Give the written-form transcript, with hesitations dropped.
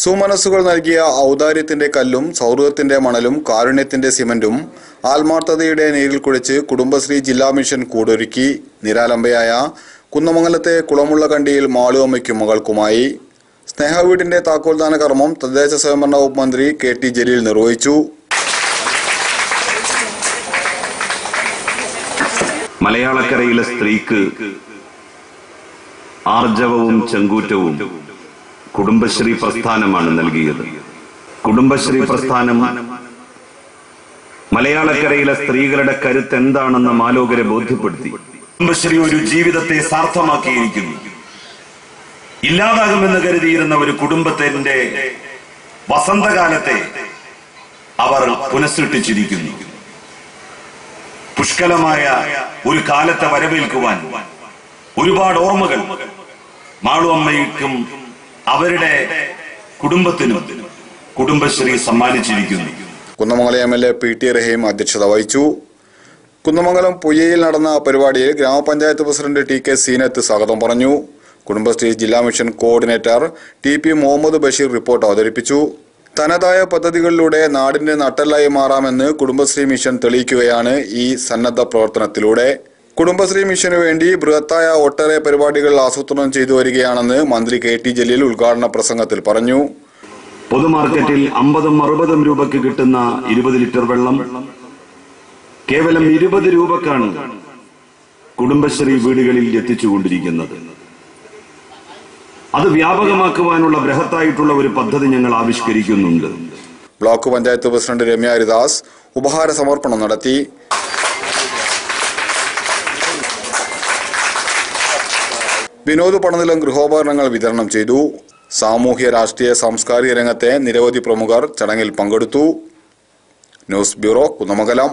സുമനസ്സുകൾ നൽകിയ ഔദാര്യത്തിന്റെ കല്ലും സൗഹൃദത്തിന്റെ മണലും കാരുണ്യത്തിന്റെ സിമന്റും ആത്മാർത്ഥതയുടെ നീരിൽ കുഴിച്ച് കുടുംബശ്രീ ജില്ലാ മിഷൻ കൂടൊരുക്കി. നിരാലംബയായ കുന്നമംഗലത്തെ കുളമുള്ള കണ്ടിയിൽ മാളുവമ്മയ്ക്കും മകൾക്കുമായി. സ്നേഹവീടിന്റെ താക്കോൽദാന കർമ്മം തദ്ദേശ സ്വയംഭരണ വകുപ്പ് മന്ത്രി KT ജലീൽ നിർവഹിച്ചു. മലയാളക്കരയിലെ സ്ത്രീക്ക് ആർജവവും ചെങ്കൂറ്റവും കുടുംബശ്രീ പ്രസ്ഥാനമാണ് നൽകിയത്. കുടുംബശ്രീ പ്രസ്ഥാനം മലയാളക്കരയിലെ സ്ത്രീകളുടെ കരുത്ത് എന്താണെന്ന് മാലോകരെ ബോധ്യപ്പെടുത്തി. കുടുംബശ്രീ ഒരു ജീവിതത്തെ സാർത്ഥമാക്കിയിരിക്കുന്നു. ഇല്ലാതാകുമെന്ന് കരുതിയിരുന്ന ഒരു കുടുംബത്തിന്റെ വസന്തകാലത്തെ അവർ പുനഃസൃഷ്ടിച്ചിരിക്കുന്നു. പുഷ്കലമായ ഒരു കാലത്തെ വരവേൽക്കുവാൻ ഒരുപാട് ഓർമ്മകൾ മാളുവമ്മയ്ക്കും അവരുടെ കുടുംബത്തിനും കുടുംബശ്രീ സമ്മാനിച്ചിരിക്കുന്നു. കുന്നമംഗലം MLA PT റഹീം അധ്യക്ഷത വഹിച്ചു. കുന്നമംഗലം പുയ്യയിൽ നടന്ന പരിപാടിയിൽ ഗ്രാമപഞ്ചായത്ത് പ്രസിഡന്റ് TK സീനത്ത് സ്വാഗതം പറഞ്ഞു. കുടുംബശ്രീ ജില്ലാ mission coordinator TP Muhammad Basheer report അവതരിപ്പിച്ചു. തനതായ പദ്ധതികളിലൂടെ നാടിന്റെ നട്ടെല്ലായി മാറാമെന്ന് കുടുംബശ്രീ മിഷൻ തെളിയിക്കുകയാണ് ഈ സന്നദ്ധ പ്രവർത്തനത്തിലൂടെ. കുടുംബശ്രീ മിഷനു വേണ്ടി ബൃഹത്തായ ഒട്ടേറെ പരിപാടികൾ ആസൂത്രണം ചെയ്തു വരികയാണെന്ന് മന്ത്രി KT ജലീൽ ഉദ്ഘാടന പ്രസംഗത്തിൽ പറഞ്ഞു. പൊതുമാർക്കറ്റിൽ 50-60 രൂപയ്ക്ക് കിട്ടുന്ന 20 ലിറ്റർ വെള്ളം കേവലം 20 രൂപക്കാണ് കുടുംബശ്രീ വീടുകളിൽ എത്തിച്ചുകൊണ്ടിരിക്കുന്നത്. അത് വ്യാപകമാക്കുവാനുള്ള ബൃഹത്തായിട്ടുള്ള ഒരു പദ്ധതി ഞങ്ങൾ ആവിഷ്കരിക്കുന്നുണ്ട്. ബ്ലോക്ക് പഞ്ചായത്ത് പ്രസിഡന്റ് രമ്യ ഹരിദാസ് ഉപഹാര സമർപ്പണം നടത്തി. വിനോദ് പണനിലം ഗൃഹോപകരണങ്ങൾ വിതരണം ചെയ്തു. സാമൂഹ്യ രാഷ്ട്രീയ സാംസ്കാരിക രംഗത്തെ നിരവധി പ്രമുഖർ ചടങ്ങിൽ പങ്കെടുത്തു. News bureau Kunnamangalam.